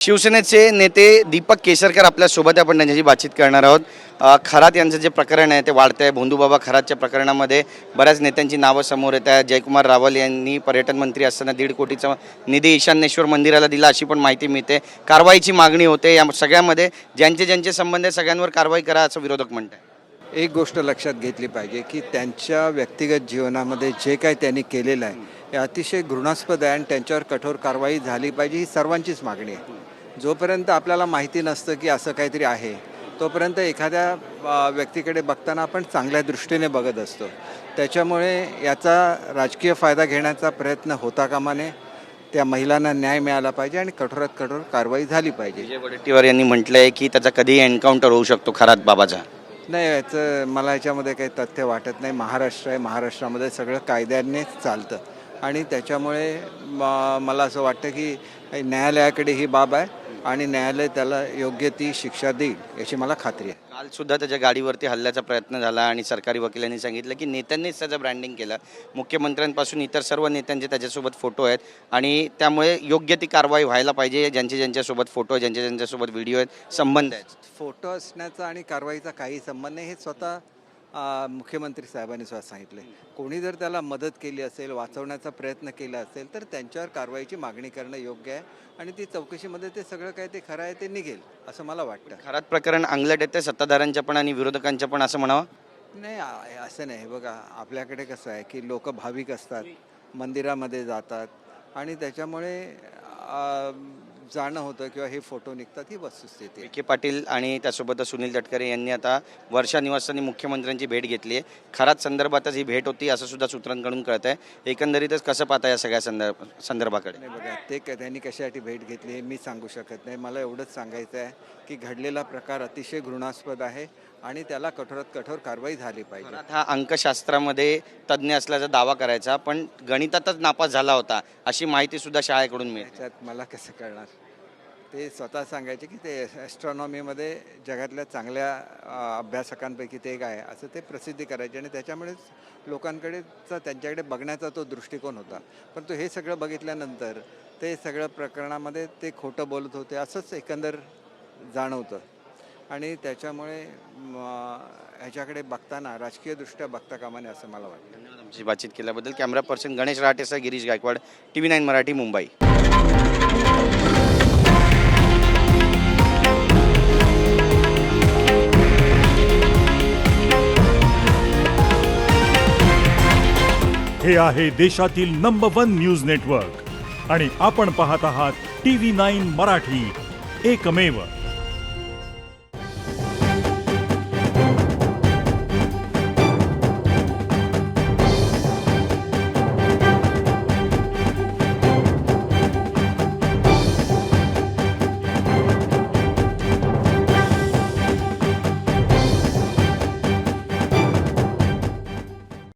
शिवसेनेचे नेते दीपक केसरकर आपल्यासोबत आपण त्यांच्याशी बातचीत करणार आहोत. खरात यांचं जे प्रकरण आहे ते वाढतं आहे. भोंदूबाबा खरातच्या प्रकरणामध्ये बऱ्याच नेत्यांची नावं समोर येत आहेत. जयकुमार रावल यांनी पर्यटन मंत्री असताना 1.5 कोटीचा निधी ईशान्येश्वर मंदिराला दिला अशी पण माहिती मिळते. कारवाईची मागणी होते. या सगळ्यामध्ये ज्यांचे संबंध आहे सगळ्यांवर कारवाई करा असं विरोधक म्हणत आहे. एक गोष्ट लक्षात घेतली पाहिजे की त्यांच्या व्यक्तिगत जीवनामध्ये जे काही त्यांनी केलेलं आहे हे अतिशय घृणास्पद आहे आणि त्यांच्यावर कठोर कारवाई झाली पाहिजे ही सर्वांचीच मागणी आहे. जोपर्यंत आपल्याला माहिती नसतं की असं काहीतरी आहे तोपर्यंत एखाद्या व्यक्तीकडे बघताना आपण चांगल्या दृष्टीने बघत असतो. त्याच्यामुळे याचा राजकीय फायदा घेण्याचा प्रयत्न होता कामा नये. त्या महिलांना न्याय मिळाला पाहिजे आणि कठोरात कठोर कारवाई झाली पाहिजे. विजय वडेट्टीवार यांनी म्हटलं आहे की त्याचा कधीही एन्काउंटर होऊ शकतो खरात बाबाचा. नाही, याचं मला याच्यामध्ये काही तथ्य वाटत नाही. महाराष्ट्र आहे, महाराष्ट्रामध्ये सगळं कायद्यानेच चालतं आणि त्याच्यामुळे मला असं वाटतं की न्यायालयाकडे ही बाब आहे आणि न्यायालय त्याला योग्य ती शिक्षा देईल याची मला खात्री आहे. कालसुद्धा त्याच्या गाडीवरती हल्ल्याचा प्रयत्न झाला आणि सरकारी वकिलांनी सांगितलं की नेत्यांनीच त्याचं ब्रँडिंग केलं. मुख्यमंत्र्यांपासून इतर सर्व नेत्यांचे त्याच्यासोबत फोटो आहेत आणि त्यामुळे योग्य ती कारवाई व्हायला पाहिजे. ज्यांच्यासोबत फोटो आहे, ज्यांच्यासोबत व्हिडिओ आहेत, संबंध आहेत. फोटो असण्याचा आणि कारवाईचा काही संबंध नाही हे स्वतः मुख्यमंत्री साहेबांनी स्वतः सांगितले. कोणी जर त्याला मदत केली असेल, वाचवण्याचा प्रयत्न केला असेल तर त्यांच्यावर कारवाईची मागणी करणं योग्य आहे आणि ती चौकशीमध्ये ते सगळं काय ते खरं आहे ते निघेल असं मला वाटतं. खरात प्रकरण अंगलट येते सत्ताधाऱ्यांच्या पण आणि विरोधकांच्या पण असं म्हणावं. नाही, असं नाही. बघा, आपल्याकडे कसं आहे की लोक भाविक असतात, मंदिरामध्ये जातात आणि त्याच्यामुळे जाणं होतं किंवा हे फोटो निघतात ही वस्तुस्थिती. विखे पाटील आणि त्यासोबत सुनील तटकरे यांनी आता वर्षा निवासस्थानी मुख्यमंत्र्यांची भेट घेतली आहे. खरात संदर्भातच ही भेट होती असं सुद्धा सूत्रांकडून कळत आहे. एकंदरीतच कसं पाहता या सगळ्या संदर्भाकडे? नाही, बघा, त्यांनी कशासाठी भेट घेतली हे मी सांगू शकत नाही. मला एवढंच सांगायचं आहे की घडलेला प्रकार अतिशय घृणास्पद आहे आणि त्याला कठोरात कठोर कारवाई झाली पाहिजे. हा अंकशास्त्रामध्ये तज्ज्ञ असल्याचा दावा करायचा पण गणितातच नापास झाला होता अशी माहिती सुद्धा शाळेकडून मिळते. त्याच्यात मला कसं कळणार? ते स्वतः सांगायचे की ते ॲस्ट्रॉनॉमीमध्ये जगातल्या चांगल्या अभ्यासकांपैकी ते एक आहे असं ते प्रसिद्धी करायचे आणि त्याच्यामुळेच लोकांकडेचा त्यांच्याकडे बघण्याचा तो दृष्टिकोन होता. पण तो हे सगळं बघितल्यानंतर ते सगळं प्रकरणामध्ये ते खोटं बोलत होते असंच एकंदर जाणवतं आणि त्याच्यामुळे ह्याच्याकडे बघताना राजकीयदृष्ट्या बघता कामा नये असं मला वाटतं. धन्यवाद आमची बातचीत केल्याबद्दल. कॅमेरा पर्सन गणेश राटेसह गिरीश गायकवाड, TV9 मराठी, मुंबई. हे आहे देशातील नंबर 1 न्यूज नेटवर्क आणि आपण पाहत आहात TV9 मराठी, एकमेव.